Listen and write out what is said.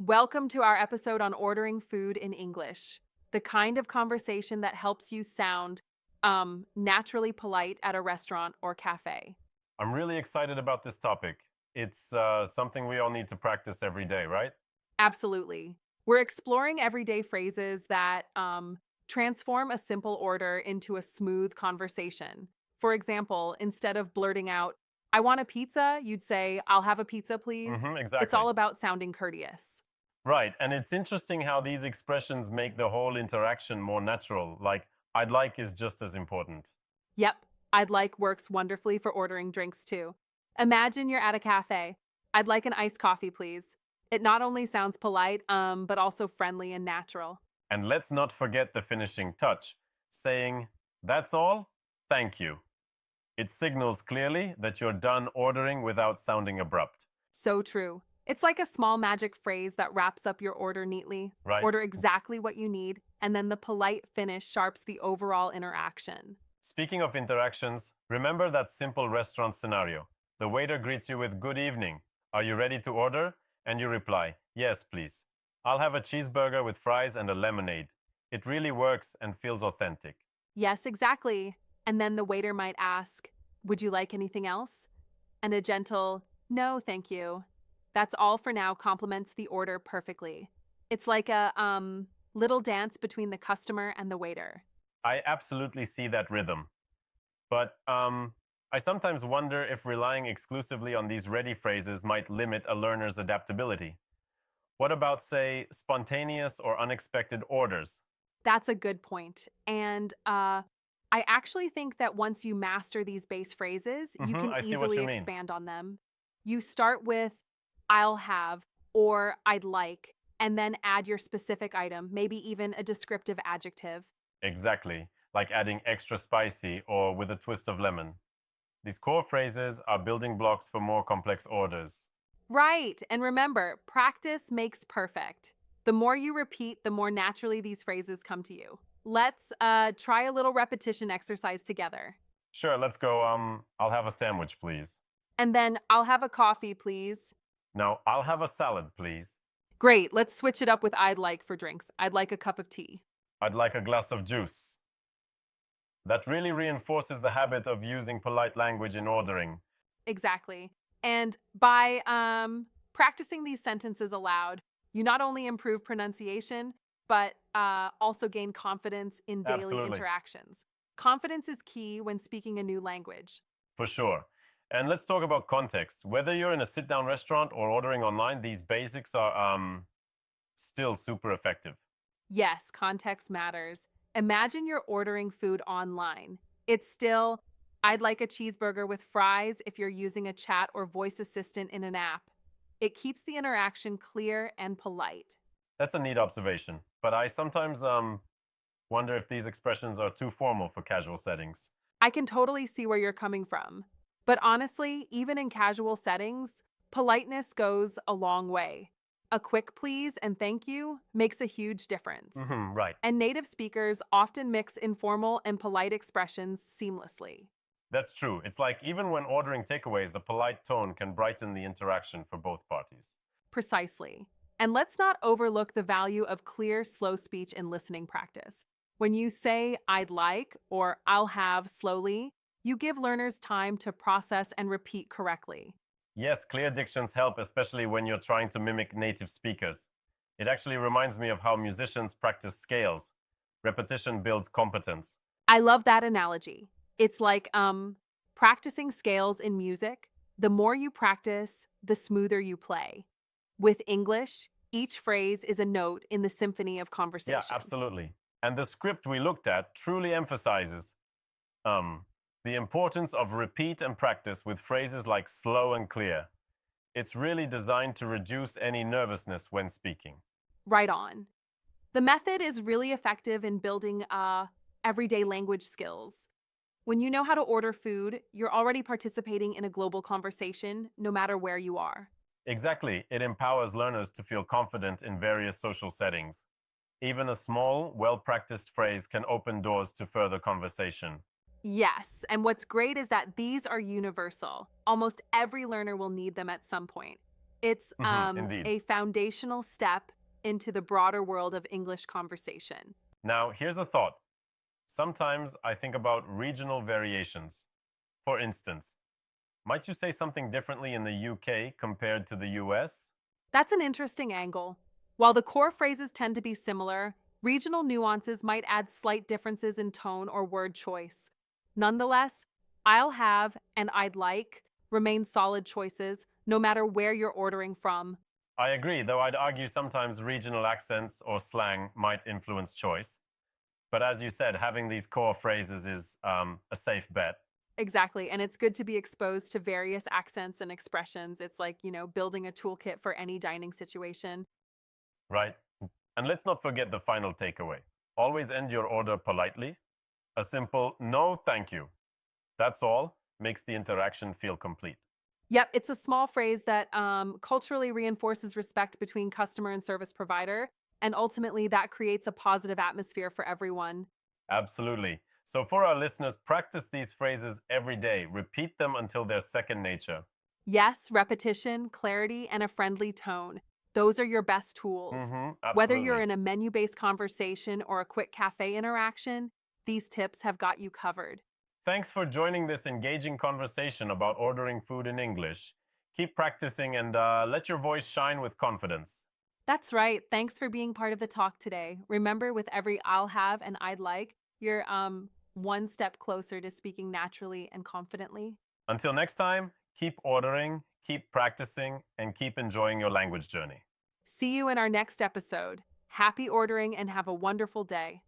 Welcome to our episode on ordering food in English, the kind of conversation that helps you sound naturally polite at a restaurant or cafe. I'm really excited about this topic. It's something we all need to practice every day, right? Absolutely. We're exploring everyday phrases that transform a simple order into a smooth conversation. For example, instead of blurting out, I want a pizza, you'd say, I'll have a pizza, please. It's Exactly. all about sounding courteous. Right. And it's interesting how these expressions make the whole interaction more natural. Like, I'd like is just as important. Yep, I'd like works wonderfully for ordering drinks too. Imagine you're at a cafe. I'd like an iced coffee, please. It not only sounds polite, but also friendly and natural. And let's not forget the finishing touch, saying, that's all, thank you. It signals clearly that you're done ordering without sounding abrupt, So true. It's like a small magic phrase that wraps up your order neatly. right? Order exactly what you need, and then the polite finish sharps the overall interaction. Speaking of interactions, remember that simple restaurant scenario. The waiter greets you with good evening. Are you ready to order? And you reply, yes, please. I'll have a cheeseburger with fries and a lemonade. It really works and feels authentic. Yes, exactly. And then the waiter might ask, would you like anything else? And a gentle, no, thank you. That's all for now complements the order perfectly. It's like a little dance between the customer and the waiter. I absolutely see that rhythm. But I sometimes wonder if relying exclusively on these ready phrases might limit a learner's adaptability. What about, say, spontaneous or unexpected orders? That's a good point. And I actually think that once you master these base phrases, you can I see what easily you mean. expand on them. You start with I'll have or I'd like, and then add your specific item, maybe even a descriptive adjective. Exactly, like adding extra spicy or with a twist of lemon. These core phrases are building blocks for more complex orders. Right. And remember, practice makes perfect. The more you repeat, the more naturally these phrases come to you. Let's try a little repetition exercise together. Sure, let's go. I'll have a sandwich, please. And then I'll have a coffee, please. No, I'll have a salad, please. Great. Let's switch it up with I'd like for drinks. I'd like a cup of tea. I'd like a glass of juice. That really reinforces the habit of using polite language in ordering. Exactly. And by practicing these sentences aloud, you not only improve pronunciation, but also gain confidence in daily Absolutely, interactions. Confidence is key when speaking a new language. for sure. And let's talk about context. Whether you're in a sit down restaurant or ordering online, these basics are still super effective. Yes, context matters. Imagine you're ordering food online. It's still, I'd like a cheeseburger with fries if you're using a chat or voice assistant in an app. It keeps the interaction clear and polite. That's a neat observation. But I sometimes wonder if these expressions are too formal for casual settings. I can totally see where you're coming from. But honestly, even in casual settings, politeness goes a long way. A quick please and thank you makes a huge difference. Right. And native speakers often mix informal and polite expressions seamlessly. That's true. It's like even when ordering takeaways, a polite tone can brighten the interaction for both parties. Precisely. And let's not overlook the value of clear, slow speech in listening practice. When you say, I'd like, or I'll have slowly, you give learners time to process and repeat correctly. Yes, clear dictions help, especially when you're trying to mimic native speakers. It actually reminds me of how musicians practice scales. Repetition builds competence. I love that analogy. It's like practicing scales in music. The more you practice, the smoother you play. With English, each phrase is a note in the symphony of Yeah, conversation. absolutely. And the script we looked at truly emphasizes um, the importance of repeat and practice with phrases like slow and clear. It's really designed to reduce any nervousness when speaking. Right on. The method is really effective in building everyday language skills. When you know how to order food, you're already participating in a global conversation, no matter where you are. Exactly, it empowers learners to feel confident in various social settings. Even a small, well practiced phrase can open doors to further conversation. Yes, and what's great is that these are universal. Almost every learner will need them at some point. It's Indeed. a foundational step into the broader world of English conversation. Now, here's a thought. Sometimes I think about regional variations. For instance, might you say something differently in the UK compared to the US? That's an interesting angle. While the core phrases tend to be similar, regional nuances might add slight differences in tone or word choice. Nonetheless, I'll have and I'd like remain solid choices no matter where you're ordering from. I agree, though I'd argue sometimes regional accents or slang might influence choice. But as you said, having these core phrases is a safe bet, Exactly. And it's good to be exposed to various accents and expressions. It's like, building a toolkit for any dining situation. right? And let's not forget the final takeaway. Always end your order politely. A simple no, thank you. That's all makes the interaction feel complete. Yep, it's a small phrase that culturally reinforces respect between customer and service provider. And ultimately, that creates a positive atmosphere for everyone. Absolutely. So, for our listeners, practice these phrases every day. Repeat them until they're second nature. Yes, repetition, clarity, and a friendly tone. Those are your best tools. Whether you're Absolutely. in a menu based conversation or a quick cafe interaction, these tips have got you covered. Thanks for joining this engaging conversation about ordering food in English. Keep practicing and let your voice shine with confidence. That's right. Thanks for being part of the talk today. Remember, with every I'll have and I'd like, you're one step closer to speaking naturally and confidently. Until next time, keep ordering, keep practicing, and keep enjoying your language journey. See you in our next episode. Happy ordering and have a wonderful day.